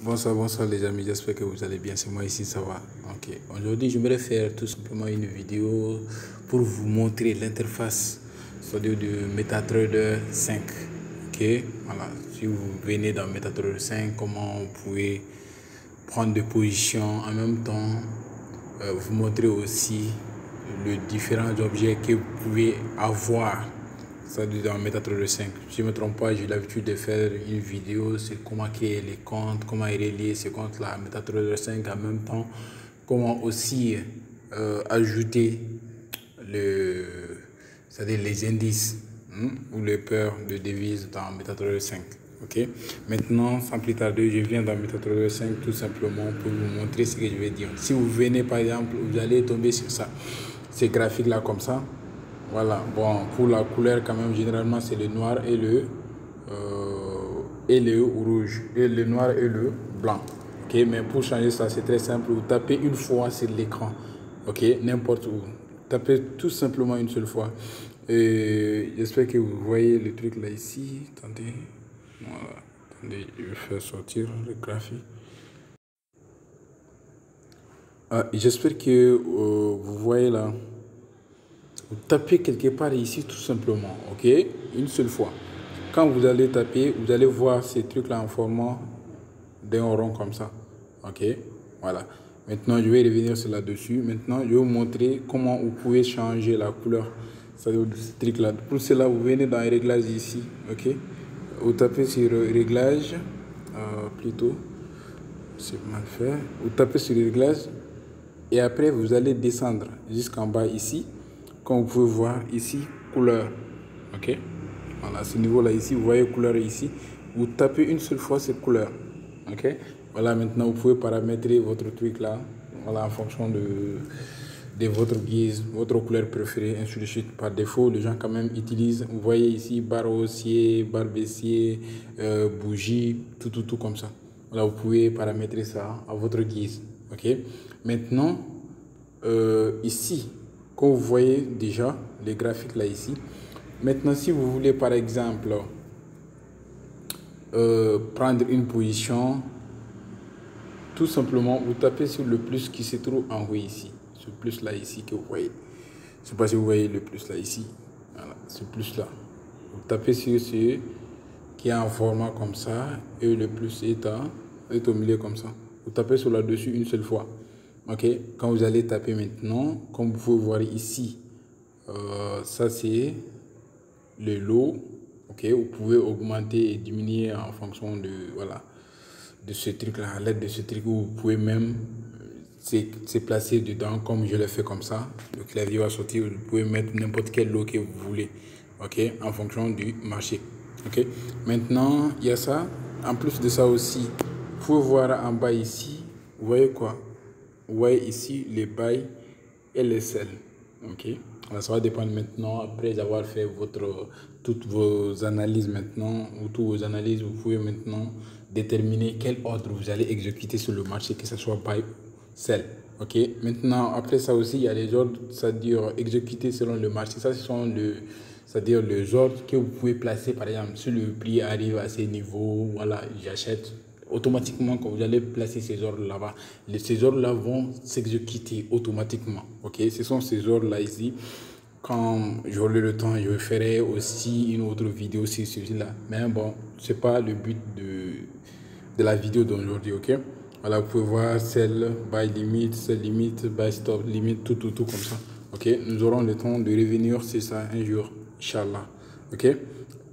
Bonsoir les amis, j'espère que vous allez bien, c'est moi ici, ça va. Ok, aujourd'hui j'aimerais faire tout simplement une vidéo pour vous montrer l'interface, c'est-à-dire du MetaTrader 5. Ok, voilà, si vous venez dans MetaTrader 5, comment vous pouvez prendre des positions en même temps, vous montrer aussi les différents objets que vous pouvez avoir. Ça dit dans MetaTrader 5. Si je ne me trompe pas, j'ai l'habitude de faire une vidéo sur comment créer les comptes, comment relier ces comptes-là à MetaTrader 5 en même temps, comment aussi ajouter c'est-à-dire les indices ou les paires de devises dans MetaTrader 5. Ok. Maintenant, sans plus tarder, je viens dans MetaTrader 5 tout simplement pour vous montrer ce que je vais dire. Si vous venez par exemple, vous allez tomber sur ça, ces graphiques-là comme ça. Voilà, bon, pour la couleur quand même, généralement c'est le noir et le rouge, et le noir et le blanc. Ok, mais pour changer ça, c'est très simple. Vous tapez une fois sur l'écran, ok, n'importe où. Tapez tout simplement une seule fois. Et j'espère que vous voyez le truc là ici. Attendez, voilà, attendez, je vais faire sortir le graphique. J'espère que vous voyez là. Vous tapez quelque part ici tout simplement, ok? Une seule fois. Quand vous allez taper, vous allez voir ces trucs-là en format d'un rond comme ça, ok? Voilà. Maintenant, je vais revenir sur là-dessus. Maintenant, je vais vous montrer comment vous pouvez changer la couleur. C'est-à-dire ce truc-là. Pour cela, vous venez dans les réglages ici, ok? Vous tapez sur réglages, plutôt, c'est mal fait. Vous tapez sur réglages et après, vous allez descendre jusqu'en bas ici. Comme vous pouvez voir ici, couleur. Ok. Voilà, à ce niveau-là ici, vous voyez couleur ici. Vous tapez une seule fois cette couleur. Ok. Voilà, maintenant vous pouvez paramétrer votre truc là. Voilà, en fonction de votre guise, votre couleur préférée, ainsi de suite. Par défaut, les gens quand même utilisent, vous voyez ici, barre haussier, barre baissier, bougie, tout comme ça. Voilà, vous pouvez paramétrer ça à votre guise. Ok. Maintenant, ici, comme vous voyez déjà les graphiques là ici. Maintenant, si vous voulez par exemple prendre une position, tout simplement vous tapez sur le plus qui se trouve en haut ici. Ce plus là ici que vous voyez. Je ne sais pas si vous voyez le plus là ici. Voilà, ce plus là. Vous tapez sur ce qui est en format comme ça et le plus est au milieu comme ça. Vous tapez sur là-dessus une seule fois. Ok, quand vous allez taper maintenant, comme vous pouvez voir ici, ça c'est le lot. Ok, vous pouvez augmenter et diminuer en fonction de, voilà, de ce truc là, à l'aide de ce truc où vous pouvez même se placer dedans comme je l'ai fait comme ça. Le clavier va sortir, vous pouvez mettre n'importe quel lot que vous voulez, ok, en fonction du marché. Ok, maintenant il y a ça. En plus de ça aussi, vous pouvez voir en bas ici, vous voyez quoi? Vous voyez ici les buy et les sell. Ok. Alors, ça va dépendre maintenant, après avoir fait toutes vos analyses maintenant, ou toutes vos analyses, vous pouvez maintenant déterminer quel ordre vous allez exécuter sur le marché, que ce soit buy, sell. Ok. Maintenant, après ça aussi, il y a les ordres, c'est-à-dire exécuter selon le marché. Ça, ce sont c'est-à-dire les ordres que vous pouvez placer, par exemple, si le prix arrive à ces niveaux, voilà, j'achète. Automatiquement, quand vous allez placer ces ordres là-bas, ces ordres-là vont s'exécuter automatiquement. Ok, ce sont ces ordres-là ici. Quand j'aurai le temps, je ferai aussi une autre vidéo sur celui-là. Mais bon, c'est pas le but de la vidéo d'aujourd'hui. Ok, voilà, vous pouvez voir celle buy limit, celle limite, buy stop limit, tout comme ça. Ok, nous aurons le temps de revenir sur ça un jour, Inch'Allah. Ok,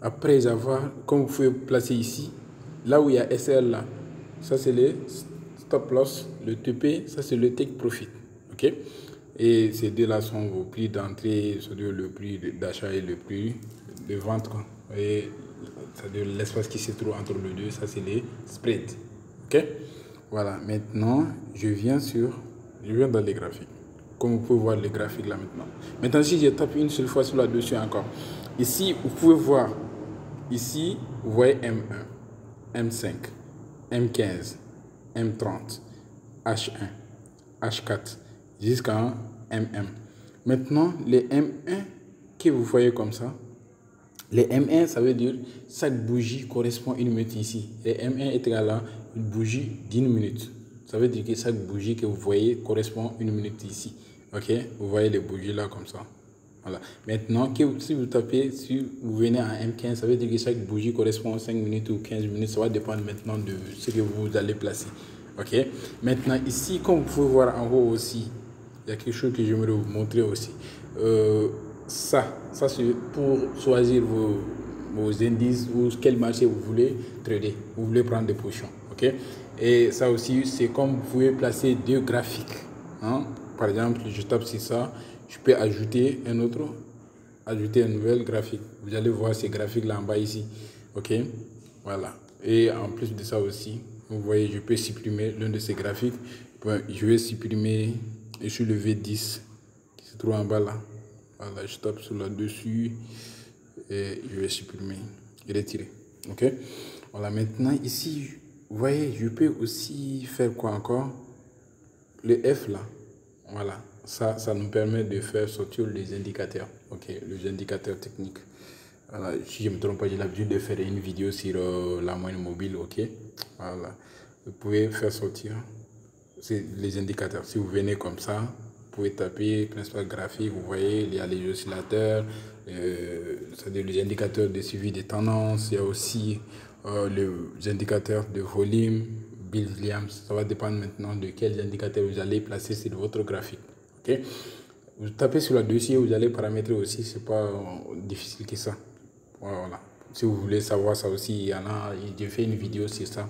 après avoir, comme vous pouvez placer ici, là où il y a SL là, ça c'est le stop loss, le TP, ça c'est le take profit. Ok, et ces deux là sont vos prix d'entrée, c'est-à-dire le prix d'achat et le prix de vente, quoi. Et c'est-à-dire l'espace qui se trouve entre les deux, ça c'est les spreads. Ok, voilà, maintenant je viens dans les graphiques. Comme vous pouvez voir les graphiques là maintenant. Maintenant, si je tape une seule fois sur là-dessus encore, ici, vous pouvez voir, ici, vous voyez M1, M5, M15, M30, H1, H4, jusqu'à MM. Maintenant, les M1 que vous voyez comme ça, Les M1, ça veut dire chaque bougie correspond à une minute ici. Les M1 est égal à une bougie d'1 minute. Ça veut dire que chaque bougie que vous voyez correspond à une minute ici. Ok, vous voyez les bougies là comme ça. Voilà. Maintenant, si vous tapez, si vous venez à M15, ça veut dire que chaque bougie correspond à 5 minutes ou 15 minutes. Ça va dépendre maintenant de ce que vous allez placer. Ok. Maintenant, ici, comme vous pouvez voir en haut aussi, il y a quelque chose que j'aimerais vous montrer aussi. Ça c'est pour choisir vos indices ou quel marché vous voulez trader. Vous voulez prendre des positions. Ok. Et ça aussi, c'est comme vous pouvez placer deux graphiques. Hein? Par exemple, je tape sur ça. Je peux ajouter un autre, ajouter un nouvel graphique. Vous allez voir ces graphiques-là en bas ici. OK? Voilà. Et en plus de ça aussi, vous voyez, je peux supprimer l'un de ces graphiques. Je vais supprimer, et sur le V10 qui se trouve en bas là. Voilà, je tape sur là-dessus et je vais supprimer et retirer. OK? Voilà, maintenant ici, vous voyez, je peux aussi faire quoi encore? Le F là. Voilà. Ça nous permet de faire sortir les indicateurs, ok, les indicateurs techniques. Voilà, si je ne me trompe pas, j'ai l'habitude de faire une vidéo sur la moyenne mobile, ok. Voilà, vous pouvez faire sortir les indicateurs. Si vous venez comme ça, vous pouvez taper principal graphique, vous voyez, il y a les oscillateurs, c'est-à-dire les indicateurs de suivi des tendances, il y a aussi les indicateurs de volume, Bill Williams. Ça va dépendre maintenant de quels indicateurs vous allez placer sur votre graphique. Okay. Vous tapez sur le dossier, vous allez paramétrer aussi, c'est pas difficile que ça. Voilà. Si vous voulez savoir ça aussi, il y en a, j'ai fait une vidéo sur ça,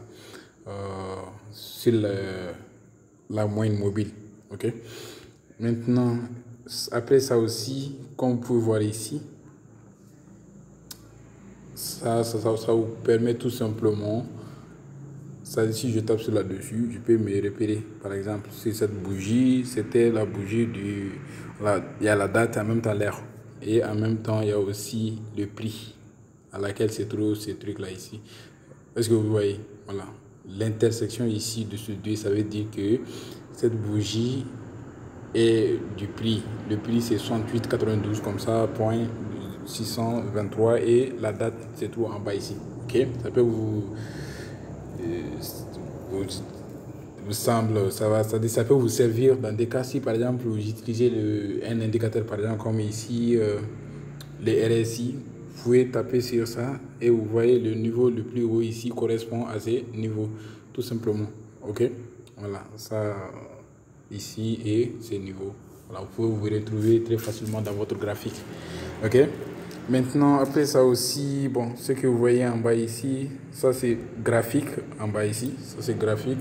sur la moyenne mobile. Ok. Maintenant, après ça aussi, comme vous pouvez voir ici, ça vous permet tout simplement. Ça, si je tape sur là-dessus, je peux me repérer. Par exemple, si cette bougie, c'était la bougie du... Voilà, il y a la date, en même temps l'heure. Et en même temps, il y a aussi le prix à laquelle se trouvent ces trucs-là ici. Est-ce que vous voyez? Voilà. L'intersection ici de ce deux, ça veut dire que cette bougie est du prix. Le prix, c'est 68,92 comme ça, point 623. Et la date se trouve en bas ici. OK? Ça peut vous semble, ça peut vous servir dans des cas si par exemple vous utilisez un indicateur par exemple comme ici les RSI, vous pouvez taper sur ça et vous voyez le niveau le plus haut ici correspond à ces niveaux tout simplement. Ok, voilà, ça ici et ces niveaux, voilà, vous pouvez vous retrouver très facilement dans votre graphique. Ok. Maintenant, après ça aussi, bon, ce que vous voyez en bas ici, ça c'est graphique en bas ici, ça c'est graphique.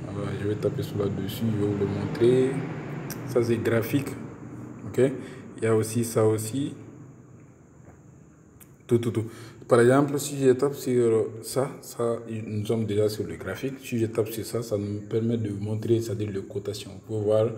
Alors, je vais taper sur là-dessus, je vais vous le montrer. Ça c'est graphique, ok. Il y a aussi ça aussi. Tout. Par exemple, si je tape sur ça, nous sommes déjà sur le graphique. Si je tape sur ça, ça nous permet de vous montrer, c'est-à-dire les cotations. Vous pouvez voir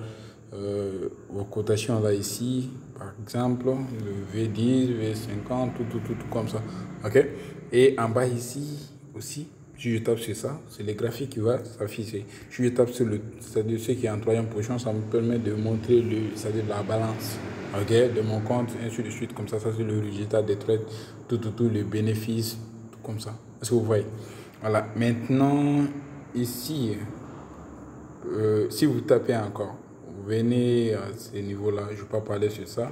vos cotations là ici, par exemple, le V10, V50, tout comme ça. Ok. Et en bas ici aussi, si je tape sur ça, c'est les graphiques qui vont s'afficher. Si je tape sur c'est-à-dire ce qui est en troisième position, ça me permet de montrer c'est-à-dire la balance, ok, de mon compte, ainsi de suite, comme ça c'est le résultat des trades, tout, les bénéfices, tout comme ça. Est-ce que vous voyez? Voilà. Maintenant, ici, si vous tapez encore, vous venez à ce niveau-là, je ne vais pas parler sur ça.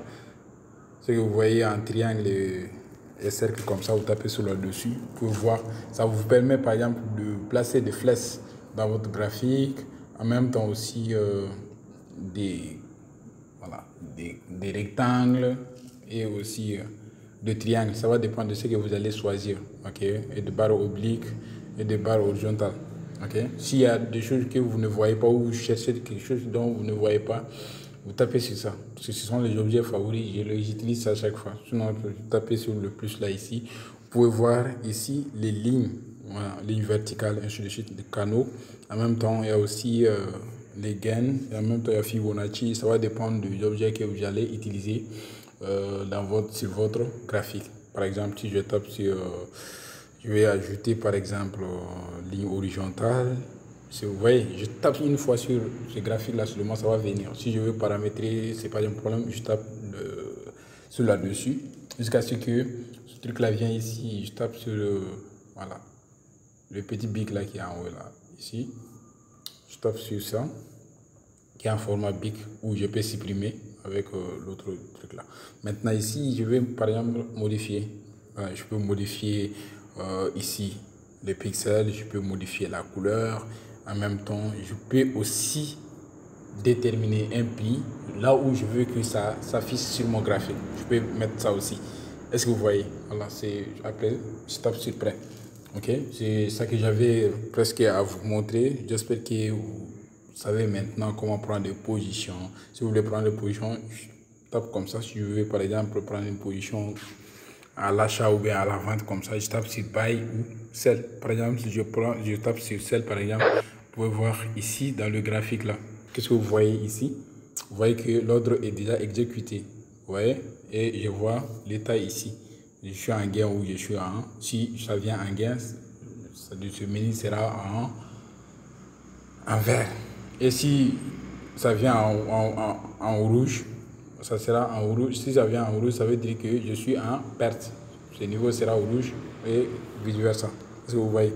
Ce que vous voyez en triangle et cercle comme ça, vous tapez sur le dessus, vous pouvez voir. Ça vous permet par exemple de placer des flèches dans votre graphique, en même temps aussi des rectangles et aussi des triangles. Ça va dépendre de ce que vous allez choisir, ok, et de barres obliques et de barres horizontales. Okay. S'il y a des choses que vous ne voyez pas ou vous cherchez quelque chose dont vous ne voyez pas, vous tapez sur ça. Parce que ce sont les objets favoris, j'utilise ça à chaque fois. Sinon, vous tapez sur le plus là ici. Vous pouvez voir ici les lignes, voilà, lignes verticales, ainsi de suite, des canaux. En même temps, il y a aussi les gaines. Et en même temps, il y a Fibonacci. Ça va dépendre des objets que vous allez utiliser sur votre graphique. Par exemple, si je tape sur... je vais ajouter par exemple ligne horizontale. Si vous voyez, je tape une fois sur ce graphique-là seulement, ça va venir. Si je veux paramétrer, ce n'est pas un problème, je tape sur là-dessus. jusqu'à ce que ce truc là vient ici. Je tape sur voilà, le petit bic là qui est en haut là, ici. Je tape sur ça, qui est en format bic où je peux supprimer avec l'autre truc là. Maintenant ici, je vais par exemple modifier. Voilà, je peux modifier ici les pixels, je peux modifier la couleur. En même temps, je peux aussi déterminer un pli là où je veux que ça s'affiche sur mon graphique. Je peux mettre ça aussi. Est-ce que vous voyez? Voilà, c'est après, je tape sur prêt. Ok, c'est ça que j'avais presque à vous montrer. J'espère que vous savez maintenant comment prendre des positions. Si vous voulez prendre des positions, je tape comme ça. Si je veux par exemple prendre une position à l'achat ou bien à la vente, comme ça, je tape sur buy ou sell. Par exemple, si je tape sur sell par exemple, vous pouvez voir ici dans le graphique là. Qu'est-ce que vous voyez ici? Vous voyez que l'ordre est déjà exécuté. Vous voyez? Et je vois l'état ici. Je suis en gain ou je suis en... Si ça vient en gain, ce menu sera en vert. Et si ça vient en rouge, ça sera en rouge. Si ça vient en rouge, ça veut dire que je suis en perte. Ce niveau sera au rouge et vice versa. Est-ce que vous voyez?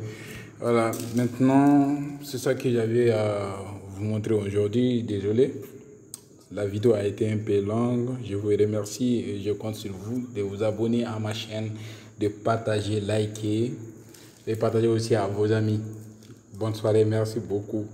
Voilà, maintenant, c'est ça que j'avais à vous montrer aujourd'hui. Désolé, la vidéo a été un peu longue. Je vous remercie et je compte sur vous de vous abonner à ma chaîne, de partager, liker et partager aussi à vos amis. Bonne soirée, merci beaucoup.